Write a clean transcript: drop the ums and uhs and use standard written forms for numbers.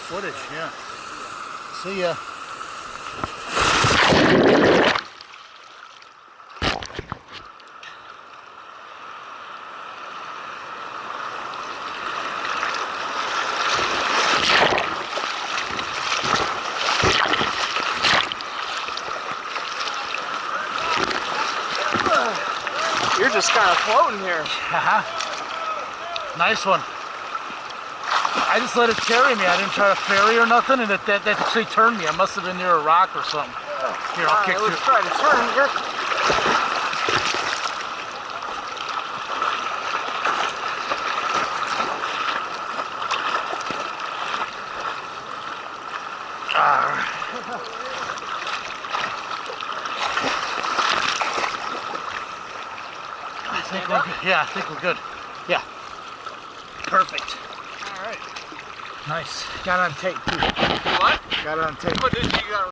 footage, yeah. See ya. You're just kind of floating here. Nice one. I just let it carry me. I didn't try to ferry or nothing, and that actually turned me. I must have been near a rock or something. Here, I'll kick you. Let's try to turn here. I think we're good. Yeah, I think we're good. Yeah. Perfect. All right. Nice. Got it on tape too. What? Got it on tape. What did you got?